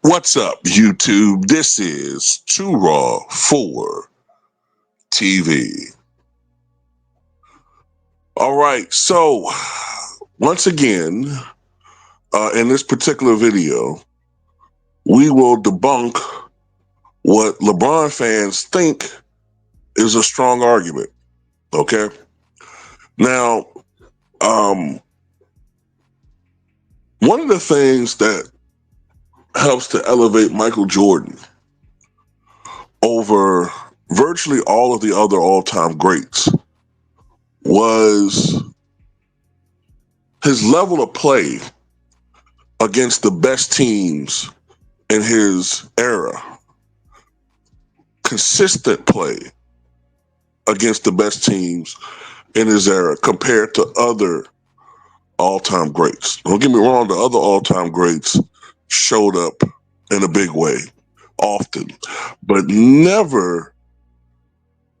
What's up, YouTube? This is Too Raw for TV. All right, so once again, in this particular video, we will debunk what LeBron fans think is a strong argument. Okay? Now, one of the things that helps to elevate Michael Jordan over virtually all of the other all-time greats was his level of play against the best teams in his era. Consistent play against the best teams in his era compared to other all-time greats. Don't get me wrong, the other all-time greats showed up in a big way often, but never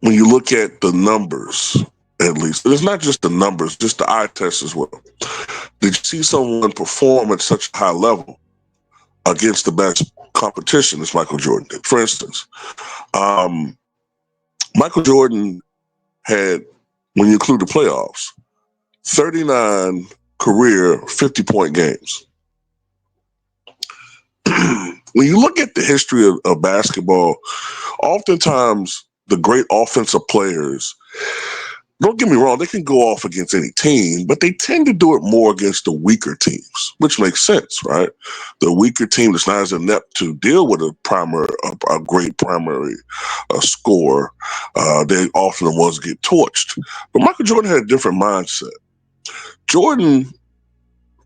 when you look at the numbers, at least. It's not just the numbers, just the eye test as well. Did you see someone perform at such a high level against the best competition as Michael Jordan did? For instance, Michael Jordan had, when you include the playoffs, 39 career 50-point games. When you look at the history of basketball, oftentimes the great offensive players, don't get me wrong, they can go off against any team, but they tend to do it more against the weaker teams, which makes sense, right? The weaker team that's not as inept to deal with a great primary scorer, they often the ones get torched. But Michael Jordan had a different mindset. Jordan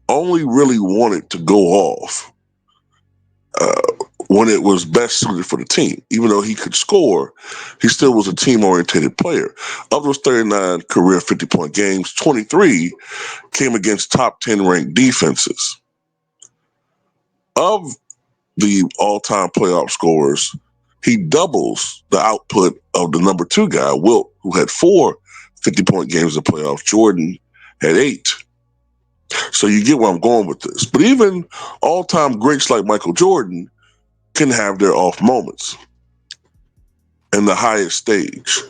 only really wanted to go off when it was best suited for the team. Even though he could score, he still was a team-oriented player. Of those 39 career 50-point games, 23 came against top 10 ranked defenses. Of the all-time playoff scorers, he doubles the output of the number two guy, Wilt, who had 4 50-point games in the playoffs. Jordan had 8. So you get where I'm going with this. But even all-time greats like Michael Jordan can have their off moments in the highest stage.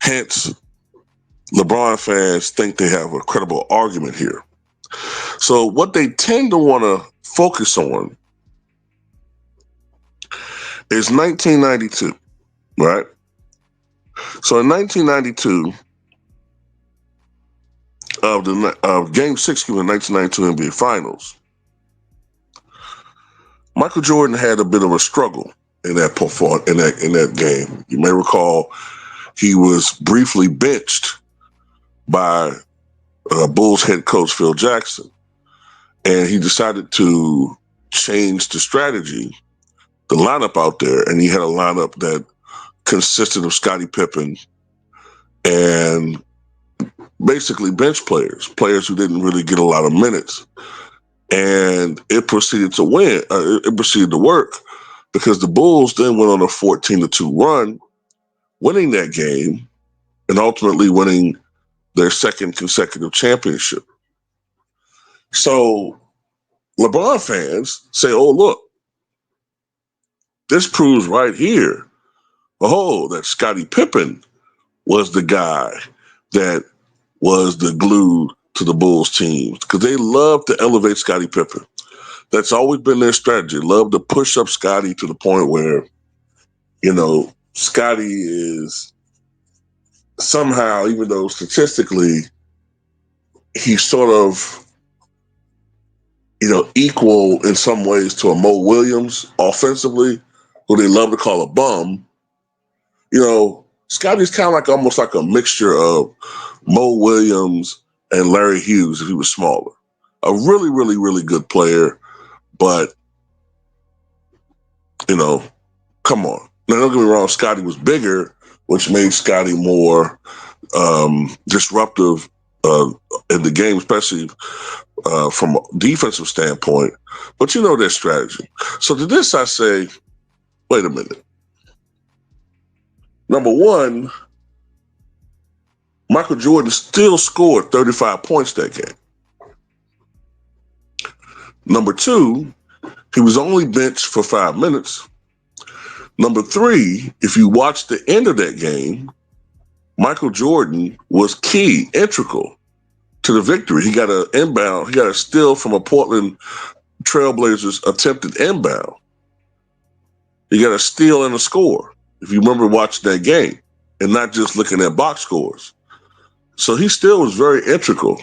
Hence, LeBron fans think they have a credible argument here. So what they tend to want to focus on is 1992, right? So in 1992, of Game 6 of the 1992 NBA Finals, Michael Jordan had a bit of a struggle in that game. You may recall he was briefly benched by Bulls head coach Phil Jackson, and he decided to change the strategy, the lineup out there, and he had a lineup that consisted of Scottie Pippen and basically bench players who didn't really get a lot of minutes. And it proceeded to win. It proceeded to work because the Bulls then went on a 14-2 run, winning that game and ultimately winning their second consecutive championship. So LeBron fans say, oh, look, this proves right here, that Scottie Pippen was the guy that was the glue to the Bulls teams, because they love to elevate Scottie Pippen. That's always been their strategy. Love to push up Scottie to the point where, Scottie is somehow, even though statistically he's sort of, equal in some ways to a Mo Williams offensively, who they love to call a bum. Scottie's kind of like almost like a mixture of Mo Williams and Larry Hughes if he was smaller. A really, really, really good player, but, come on. Now, don't get me wrong, Scottie was bigger, which made Scottie more disruptive in the game, especially from a defensive standpoint. But their strategy. So to this I say, wait a minute. Number one, Michael Jordan still scored 35 points that game. Number two, He was only benched for 5 minutes. Number three, if you watch the end of that game, Michael Jordan was key, integral to the victory. He got a steal from a Portland Trailblazers attempted inbound. He got a steal and a score, if you remember watching that game, and not just looking at box scores. So he still was very integral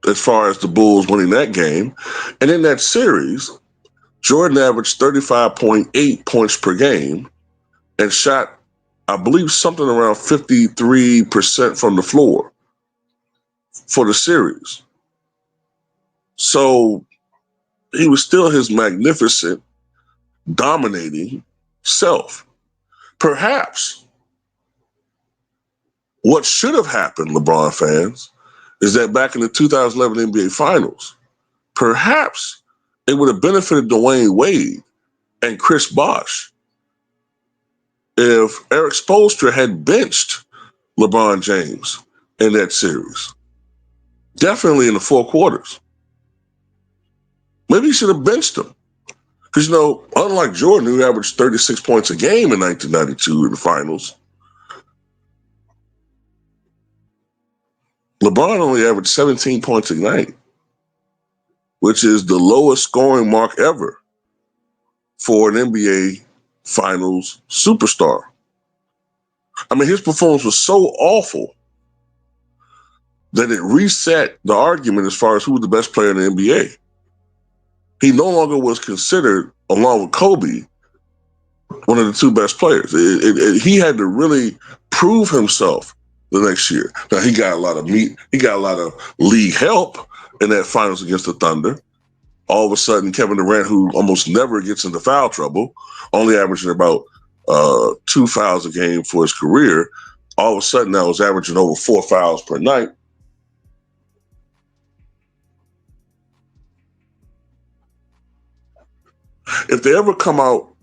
as far as the Bulls winning that game. And in that series, Jordan averaged 35.8 points per game and shot, I believe, something around 53% from the floor for the series. So he was still his magnificent, dominating self. Perhaps what should have happened, LeBron fans, is that back in the 2011 NBA Finals, perhaps it would have benefited Dwayne Wade and Chris Bosh if Eric Spoelstra had benched LeBron James in that series. Definitely in the four quarters. Maybe he should have benched him. Because, unlike Jordan, who averaged 36 points a game in 1992 in the finals, LeBron only averaged 17 points a night, which is the lowest scoring mark ever for an NBA Finals superstar. I mean, his performance was so awful that it reset the argument as far as who was the best player in the NBA. He no longer was considered, along with Kobe, one of the two best players. He had to really prove himself the next year. Now, he got a lot of league help in that finals against the Thunder. All of a sudden, Kevin Durant, who almost never gets into foul trouble, only averaging about 2 fouls a game for his career, all of a sudden now was averaging over 4 fouls per night. If they ever come out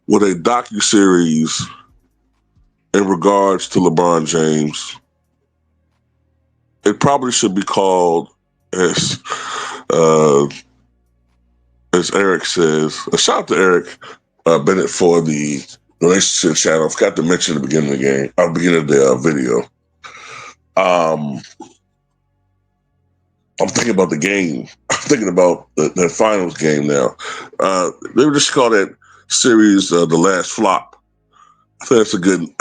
with a docuseries in regards to LeBron James, it probably should be called, as Eric says, a shout out to Eric Bennett for the relationship channel. I forgot to mention at the beginning of the game, beginning of the video. I'm thinking about the game. I'm thinking about the finals game now. They would just call that series the last flop. I think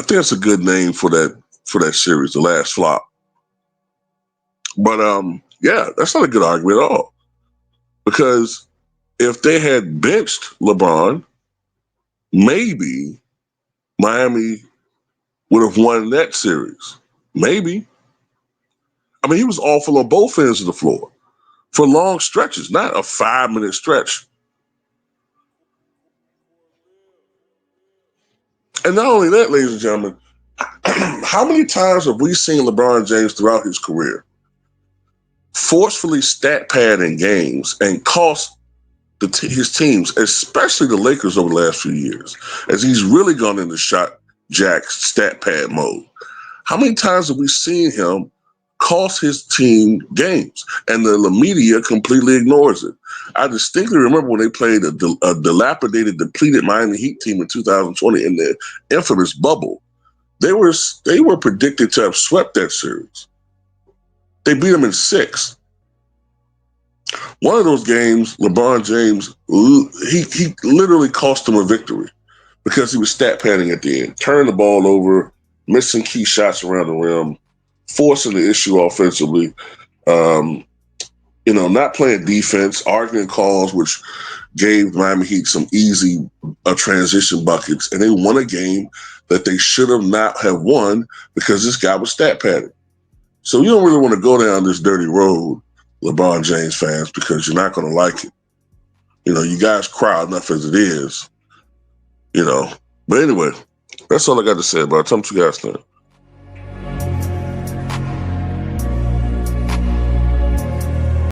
that's a good name for that series, the last flop. But yeah, that's not a good argument at all. Because if they had benched LeBron, maybe Miami would have won that series. Maybe. I mean, he was awful on both ends of the floor for long stretches, not a 5-minute stretch. And not only that, ladies and gentlemen, how many times have we seen LeBron James throughout his career forcefully stat pad in games and cost his teams, especially the Lakers over the last few years, as he's really gone into shot jack stat pad mode? How many times have we seen him cost his team games, and the media completely ignores it? I distinctly remember when they played a dilapidated, depleted Miami Heat team in 2020 in the infamous bubble. They were predicted to have swept that series. They beat them in 6. One of those games, LeBron James, he literally cost them a victory because he was stat padding at the end, turning the ball over, missing key shots around the rim, forcing the issue offensively, not playing defense, arguing calls, which gave Miami Heat some easy transition buckets, and they won a game that they should have not have won because this guy was stat padding. So you don't really want to go down this dirty road, LeBron James fans, because you're not going to like it. You guys cry enough as it is. But anyway, that's all I got to say about it. Tell me what you guys think.